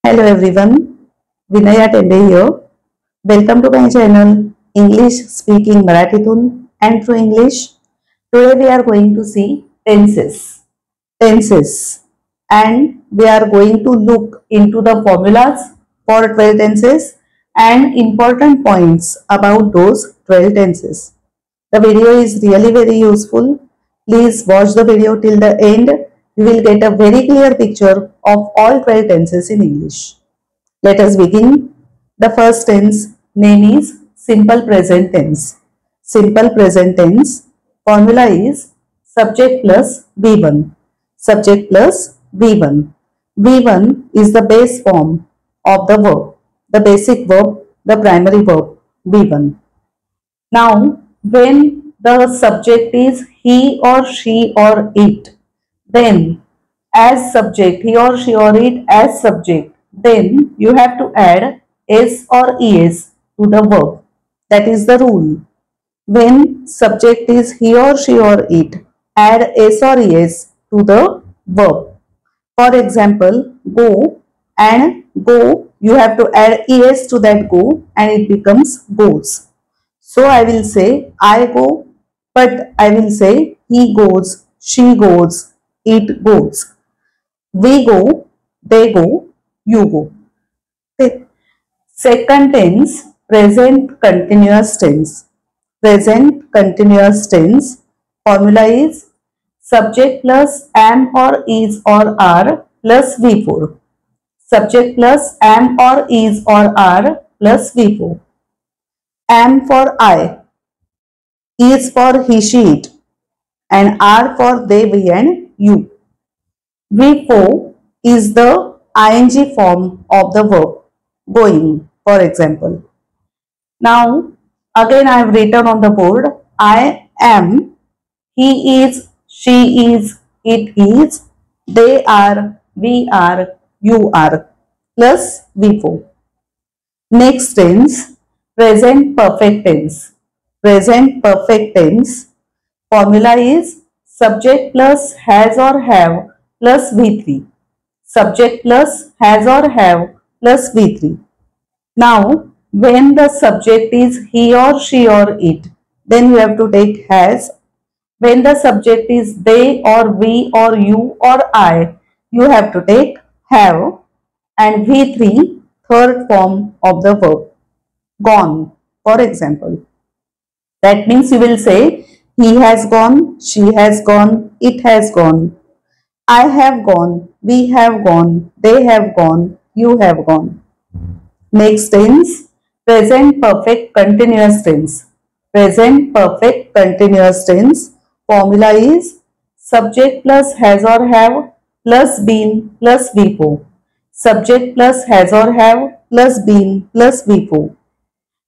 Hello everyone, Vinaya Tende here. Welcome to my channel English Speaking Marathitun and Through English. Today we are going to see tenses, and we are going to look into the formulas for 12 tenses and important points about those 12 tenses. The video is really very useful. Please watch the video till the end. You will get a very clear picture of all 12 tenses in English. Let us begin. The first tense name is simple present tense. Simple present tense formula is subject plus V1. Subject plus V1. V1 is the base form of the verb, the basic verb, the primary verb V1. Now, when the subject is he or she or it, then as subject, he or she or it as subject, then you have to add s or es to the verb. That is the rule. When subject is he or she or it, add s or es to the verb. For example, go, and go, you have to add es to that go and it becomes goes. So I will say I go, but I will say he goes, she goes, it goes. We go, they go, you go. Okay. Second tense, present continuous tense. Present continuous tense formula is subject plus am or is or are plus V4. Subject plus am or is or are plus V4. Am for I, is for he, she, it, and are for they, we, and you. V4 is the ing form of the verb going, for example. Now, again I have written on the board, I am, he is, she is, it is, they are, we are, you are, plus V4. Next tense, present perfect tense. Present perfect tense formula is subject plus has or have plus V3. Subject plus has or have plus V3. Now, when the subject is he or she or it, then you have to take has. When the subject is they or we or you or I, you have to take have, and V3, third form of the verb, gone, for example. That means you will say he has gone, she has gone, it has gone. I have gone, we have gone, they have gone, you have gone. Next tense, present perfect continuous tense. Present perfect continuous tense formula is subject plus has or have plus been plus V4. Subject plus has or have plus been plus V4.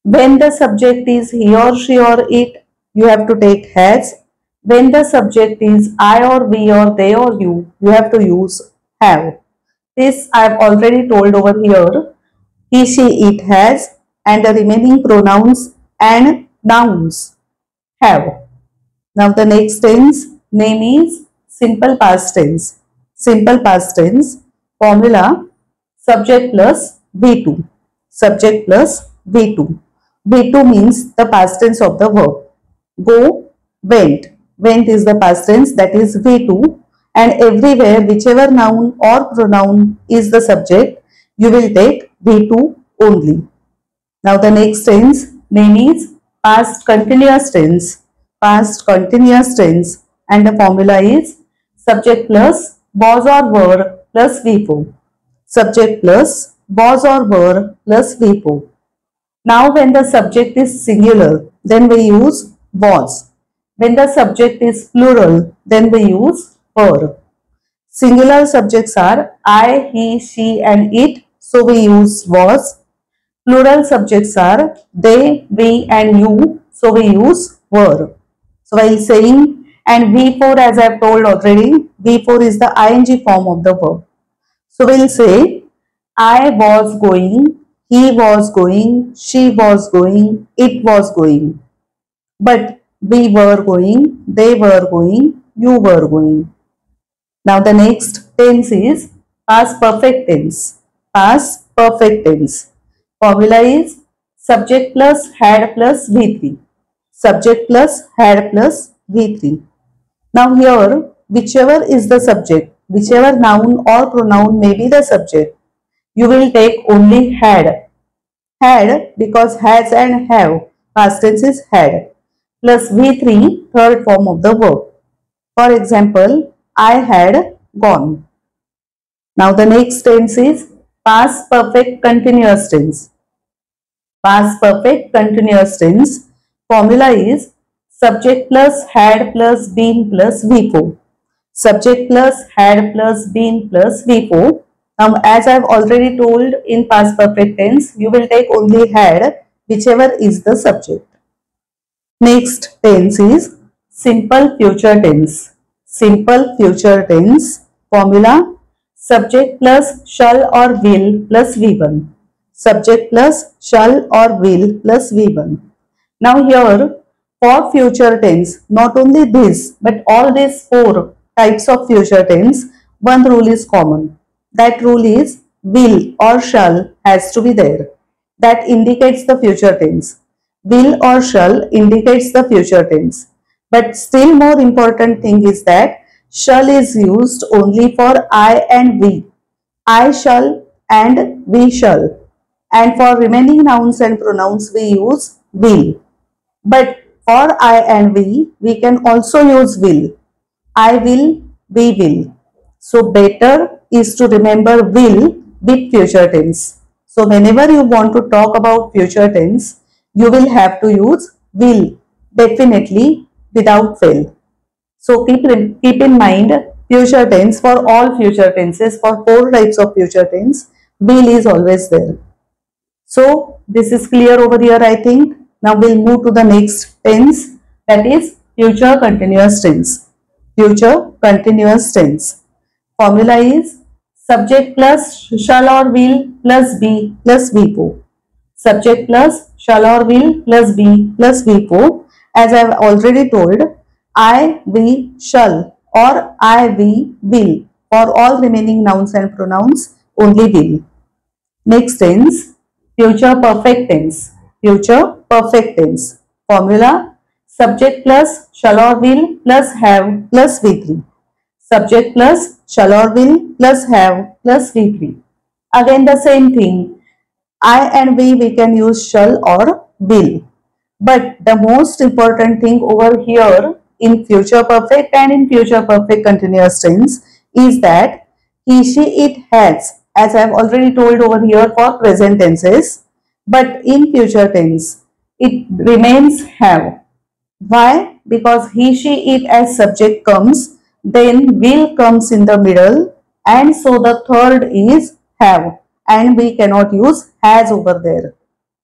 When the subject is he or she or it, you have to take has. When the subject is I or we or they or you have to use have. This I have already told over here. He, she, it has, and the remaining pronouns and nouns have. Now the next tense name is simple past tense. Simple past tense formula subject plus V2. Subject plus V2. V2 means the past tense of the verb. Go, went. Went is the past tense, that is V2, and everywhere whichever noun or pronoun is the subject, you will take V2 only. Now the next tense name is past continuous tense. Past continuous tense, and the formula is subject plus was or were plus V4. Subject plus was or were plus V4. Now when the subject is singular, then we use was. When the subject is plural, then we use were. Singular subjects are I, he, she and it, so we use was. Plural subjects are they, we and you, so we use were. So while saying, and V4, as I have told already, V4 is the ing form of the verb. So we'll say I was going, he was going, she was going, it was going. But we were going, they were going, you were going. Now the next tense is past perfect tense. past perfect tense. Formula is subject plus had plus V3. Subject plus had plus V3. Now here, whichever is the subject, whichever noun or pronoun may be the subject, you will take only had. Had because has and have, past tense is had, plus V3, third form of the verb. For example, I had gone. Now the next tense is past perfect continuous tense. Past perfect continuous tense. Formula is subject plus had plus been plus V4. Subject plus had plus been plus V4. Now as I have already told in past perfect tense, you will take only had whichever is the subject. Next tense is simple future tense. Simple future tense. Formula subject plus shall or will plus V1. Subject plus shall or will plus V1. Now here for future tense, not only this but all these four types of future tense, one rule is common. That rule is will or shall has to be there. That indicates the future tense. Will or shall indicates the future tense. But still more important thing is that shall is used only for I and we. I shall and we shall. And for remaining nouns and pronouns we use will. But for I and we can also use will. I will, we will. So better is to remember will with future tense. So whenever you want to talk about future tense, you will have to use will definitely without fail. So keep in mind future tense for all future tenses, for four types of future tense, will is always there. So this is clear over here, I think. Now we'll move to the next tense, that is future continuous tense. Future continuous tense. Formula is subject plus shall or will plus be plus V4. Subject plus shall or will plus be plus V4. As I have already told, I, we, shall or I, we, will. For all remaining nouns and pronouns, only will. Next tense, future perfect tense. Future perfect tense. Formula subject plus shall or will plus have plus V3. Subject plus shall or will plus have plus V3. Again the same thing. I and we can use shall or will. But the most important thing over here in future perfect and in future perfect continuous tense is that he, she, it, has, as I have already told over here for present tenses, but in future tense it remains have. Why? Because he, she, it as subject comes, then will comes in the middle, and so the third is have, and we cannot use has over there.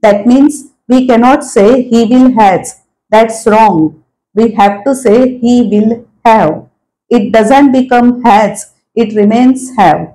That means we cannot say he will has. That's wrong. We have to say he will have. It doesn't become has. It remains have.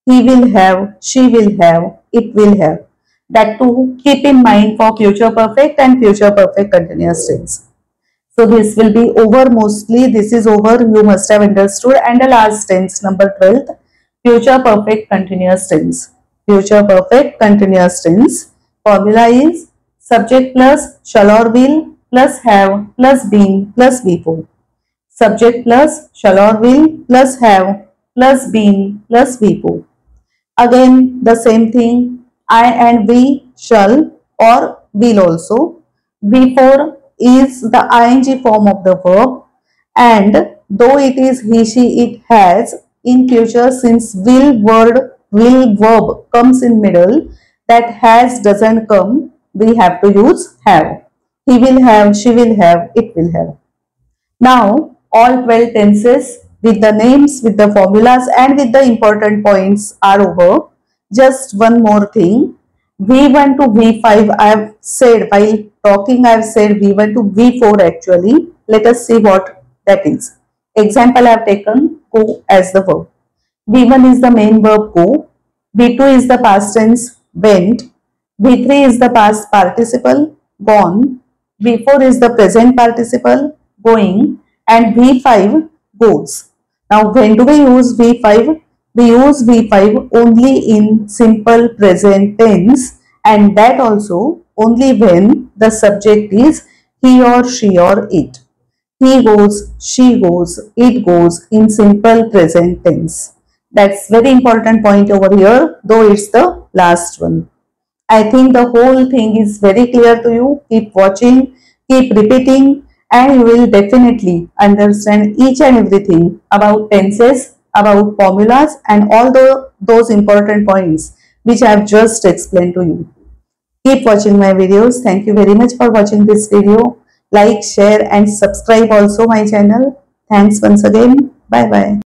He will have, she will have, it will have. That to keep in mind for future perfect and future perfect continuous tense. So this will be over mostly. This is over. You must have understood. And the last tense, number 12th, future perfect continuous tense. Future perfect continuous tense. Formula is subject plus shall or will plus have plus been plus V4. Subject plus shall or will plus have plus been plus V4. Again the same thing, I and we shall or will also. V4 is the ing form of the verb, and though it is he, she, it has, in future since will verb comes in middle, that has doesn't come, we have to use have. He will have, she will have, it will have. Now, all 12 tenses with the names, with the formulas and with the important points are over. Just one more thing. V1 to V5 I have said, while talking I have said V1 to V4 actually. Let us see what that is. Example I have taken go as the verb. V1 is the main verb go. V2 is the past tense went. V3 is the past participle gone. V4 is the present participle going, and V5 goes. Now when do we use V5? We use V5 only in simple present tense, and that also only when the subject is he or she or it. He goes, she goes, it goes in simple present tense. That's very important point over here, though it's the last one. I think the whole thing is very clear to you. Keep watching, keep repeating, and you will definitely understand each and everything about tenses, about formulas, and all those important points which I have just explained to you. Keep watching my videos. Thank you very much for watching this video. Like, share, and subscribe also my channel. Thanks once again. Bye bye.